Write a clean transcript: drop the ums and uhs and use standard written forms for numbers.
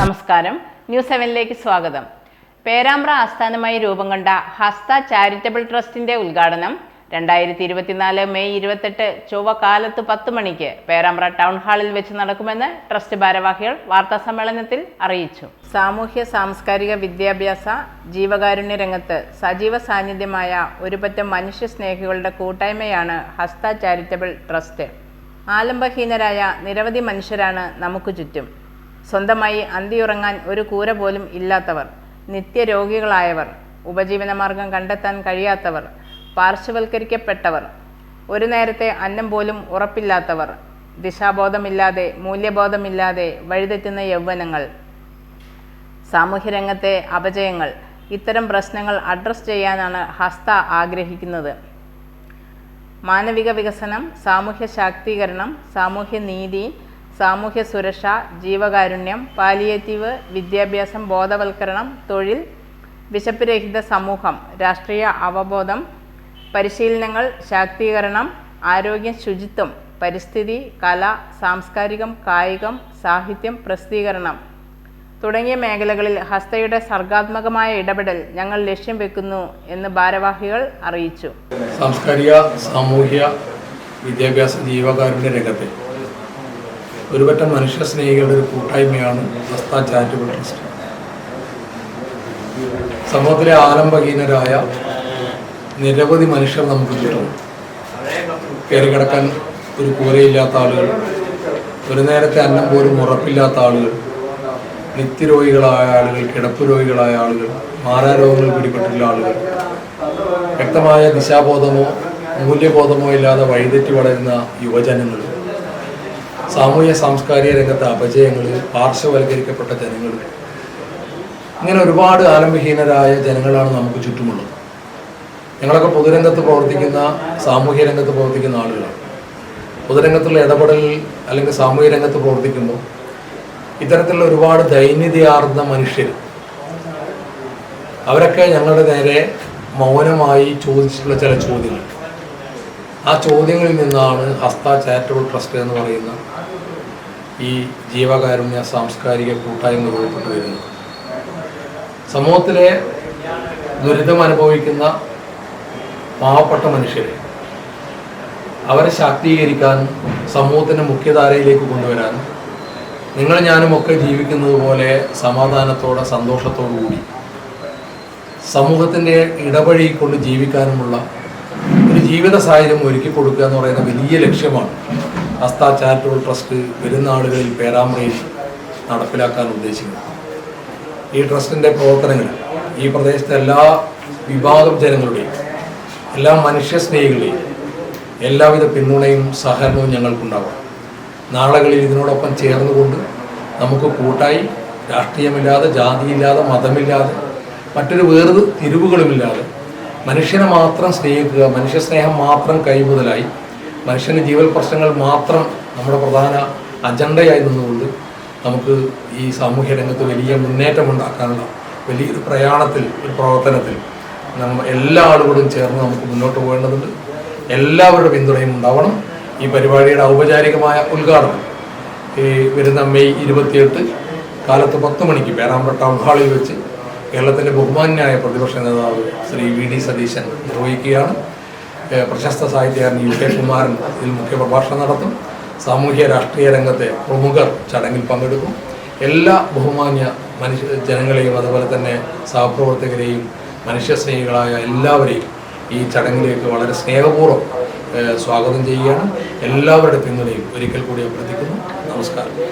നമസ്കാരം. ന്യൂസ് 7ലേക്ക് സ്വാഗതം. പേരാമ്പ്ര ആസ്ഥാനമായി രൂപം കൊണ്ട ഹസ്ത ചാരിറ്റബിൾ ട്രസ്റ്റിന്റെ ഉദ്ഘാടനം 2024 മെയ് 28 ചൊവ്വ കാലത്ത് 10 മണിക്ക് പേരാമ്പ്ര ടൗൺ ഹാളിൽ വെച്ച് നടക്കുമെന്ന് ട്രസ്റ്റ് ഭാരവാഹികൾ വാർത്താസമ്മേളനത്തിൽ അറിയിച്ചു. സാമൂഹ്യ സാംസ്കാരിക വിദ്യാഭ്യാസ ജീവകാരുണ്യ രംഗത്ത് സജീവ സാന്നിധ്യമായ ഒരുപറ്റം മനുഷ്യ സ്നേഹികളുടെ കൂട്ടായ്മയാണ് ഹസ്ത ചാരിറ്റബിൾ ട്രസ്റ്റ്. ആലംബഹീനരായ നിരവധി മനുഷ്യരാണ് നമുക്ക് ചുറ്റും. സ്വന്തമായി അന്തിയുറങ്ങാൻ ഒരു കൂര പോലും ഇല്ലാത്തവർ, നിത്യരോഗികളായവർ, ഉപജീവനമാർഗം കണ്ടെത്താൻ കഴിയാത്തവർ, പാർശ്വവൽക്കരിക്കപ്പെട്ടവർ, ഒരു നേരത്തെ അന്നം പോലും ഉറപ്പില്ലാത്തവർ, ദിശാബോധമില്ലാതെ മൂല്യബോധമില്ലാതെ വഴിതെറ്റുന്ന യൗവനങ്ങൾ, സാമൂഹ്യരംഗത്തെ അപജയങ്ങൾ, ഇത്തരം പ്രശ്നങ്ങൾ അഡ്രസ് ചെയ്യാനാണ് ഹസ്ത ആഗ്രഹിക്കുന്നത്. മാനവിക വികസനം, സാമൂഹ്യ ശാക്തീകരണം, സാമൂഹ്യ നീതി, സാമൂഹ്യ സുരക്ഷ, ജീവകാരുണ്യം, പാലിയേറ്റീവ്, വിദ്യാഭ്യാസം, ബോധവൽക്കരണം, തൊഴിൽ, വിശപ്പ് രഹിത സമൂഹം, രാഷ്ട്രീയ അവബോധം, പരിശീലനങ്ങൾ, ശാക്തീകരണം, ആരോഗ്യം, ശുചിത്വം, പരിസ്ഥിതി, കല, സാംസ്കാരികം, കായികം, സാഹിത്യം, പ്രസിദ്ധീകരണം തുടങ്ങിയ മേഖലകളിൽ ഹസ്തയുടെ സർഗാത്മകമായ ഇടപെടൽ ഞങ്ങൾ ലക്ഷ്യം വെക്കുന്നു എന്ന് ഭാരവാഹികൾ അറിയിച്ചു. സാംസ്കാരിക, സാമൂഹ്യ, വിദ്യാഭ്യാസ, ജീവകാരുണ്യ രംഗത്തെ ഒരുപറ്റം മനുഷ്യ സ്നേഹികളുടെ ഒരു കൂട്ടായ്മയാണ് ഹസ്ത ചാരിറ്റബിൾ ട്രസ്റ്റ്. സമൂഹത്തിലെ ആലംബഹീനരായ നിരവധി മനുഷ്യർ നമുക്ക് ചുറ്റും. കയറി കിടക്കാൻ ഒരു കൂരയില്ലാത്ത ആളുകൾ, ഒരു നേരത്തെ അന്നം പോലും ഉറപ്പില്ലാത്ത ആളുകൾ, നിത്യരോഗികളായ ആളുകൾ, കിടപ്പ് രോഗികളായ ആളുകൾ, മാരാരോഗങ്ങൾ പിടിപെട്ടിട്ടുള്ള ആളുകൾ, വ്യക്തമായ ദിശാബോധമോ മൂല്യബോധമോ ഇല്ലാതെ വഴിതെറ്റി വളരുന്ന യുവജനങ്ങൾ, സാമൂഹ്യ സാംസ്കാരിക രംഗത്തെ അപജയങ്ങൾ, പാർശ്വവൽക്കരിക്കപ്പെട്ട ജനങ്ങൾ, ഇങ്ങനെ ഒരുപാട് ആലംബഹീനരായ ജനങ്ങളാണ് നമുക്ക് ചുറ്റുമുള്ളത്. ഞങ്ങളൊക്കെ പൊതുരംഗത്ത് പ്രവർത്തിക്കുന്ന, സാമൂഹ്യ രംഗത്ത് പ്രവർത്തിക്കുന്ന ആളുകളാണ്. പൊതുരംഗത്തുള്ള ഇടപെടൽ അല്ലെങ്കിൽ സാമൂഹ്യ രംഗത്ത് പ്രവർത്തിക്കുമ്പോൾ ഇത്തരത്തിലുള്ള ഒരുപാട് ദൈന്യതയാർന്ന മനുഷ്യർ, അവരൊക്കെ ഞങ്ങളുടെ നേരെ മൗനമായി ചോദിച്ചിട്ടുള്ള ചില ചോദ്യങ്ങൾ, ആ ചോദ്യങ്ങളിൽ നിന്നാണ് ഹസ്ത ചാരിറ്റബിൾ ട്രസ്റ്റ് എന്ന് പറയുന്ന ഈ ജീവകാരുണ്യ സാംസ്കാരിക കൂട്ടായ്മ രൂപപ്പെട്ടു വരുന്നത്. സമൂഹത്തിലെ ദുരിതം അനുഭവിക്കുന്ന പാവപ്പെട്ട മനുഷ്യരെ, അവരെ ശാക്തീകരിക്കാനും സമൂഹത്തിൻ്റെ മുഖ്യധാരയിലേക്ക് കൊണ്ടുവരാനും, നിങ്ങൾ ഞാനുമൊക്കെ ജീവിക്കുന്നത് പോലെ സമാധാനത്തോടെ സന്തോഷത്തോടു കൂടി സമൂഹത്തിൻ്റെ ഇടവഴിക്കൊണ്ട് ജീവിക്കാനുമുള്ള ഒരു ജീവിത സാഹചര്യം ഒരുക്കി കൊടുക്കുക എന്ന് പറയുന്ന വലിയ ലക്ഷ്യമാണ് ഹസ്ത ചാരിറ്റബിൾ ട്രസ്റ്റ് വരുന്ന ആളുകളിൽ പേരാമ്പ്രയിൽ നടപ്പിലാക്കാൻ ഉദ്ദേശിക്കുന്നത്. ഈ ട്രസ്റ്റിൻ്റെ പ്രവർത്തനങ്ങൾ ഈ പ്രദേശത്തെ എല്ലാ വിഭാഗം ജനങ്ങളുടെയും, എല്ലാ മനുഷ്യ സ്നേഹികളുടെയും എല്ലാവിധ പിന്തുണയും സഹകരണവും ഞങ്ങൾക്കുണ്ടാവണം. നാളുകളിൽ ഇതിനോടൊപ്പം ചേർന്നുകൊണ്ട് നമുക്ക് കൂട്ടായി, രാഷ്ട്രീയമില്ലാതെ, ജാതിയില്ലാതെ, മതമില്ലാതെ, മറ്റൊരു തിരിവുകളുമില്ലാതെ മനുഷ്യനെ മാത്രം സ്നേഹിക്കുക, മനുഷ്യ സ്നേഹം മാത്രം കൈമുതലായി, മനുഷ്യൻ്റെ ജീവൽ പ്രശ്നങ്ങൾ മാത്രം നമ്മുടെ പ്രധാന അജണ്ടയായി നിന്നുകൊണ്ട് നമുക്ക് ഈ സാമൂഹ്യ രംഗത്ത് വലിയ മുന്നേറ്റമുണ്ടാക്കാനുള്ള വലിയൊരു പ്രയാണത്തിൽ, ഒരു പ്രവർത്തനത്തിൽ എല്ലാ ആളുകളും ചേർന്ന് നമുക്ക് മുന്നോട്ട് പോകേണ്ടതുണ്ട്. എല്ലാവരുടെ പിന്തുണയും ഉണ്ടാവണം. ഈ പരിപാടിയുടെ ഔപചാരികമായ ഉദ്ഘാടനം ഈ വരുന്ന മെയ് 28 കാലത്ത് 10 മണിക്ക് പേരാമ്പ്ര ടൗൺ ഹാളിൽ വെച്ച് കേരളത്തിൻ്റെ ബഹുമാന്യനായ പ്രതിപക്ഷ നേതാവ് ശ്രീ വി ഡി സതീശൻ നിർവഹിക്കുകയാണ്. പ്രശസ്ത സാഹിത്യകാരൻ UK കുമാരൻ ഇതിൽ മുഖ്യപ്രഭാഷണം നടത്തും. സാമൂഹ്യ രാഷ്ട്രീയ രംഗത്തെ പ്രമുഖർ ചടങ്ങിൽ പങ്കെടുക്കും. എല്ലാ ബഹുമാന്യ ജനങ്ങളെയും അതുപോലെ തന്നെ സഹപ്രവർത്തകരെയും മനുഷ്യസ്നേഹികളായ എല്ലാവരെയും ഈ ചടങ്ങിലേക്ക് വളരെ സ്നേഹപൂർവ്വം സ്വാഗതം ചെയ്യുകയാണ്. എല്ലാവരുടെ പിന്തുണയും ഒരിക്കൽ കൂടി അഭ്യർത്ഥിക്കുന്നു. നമസ്കാരം.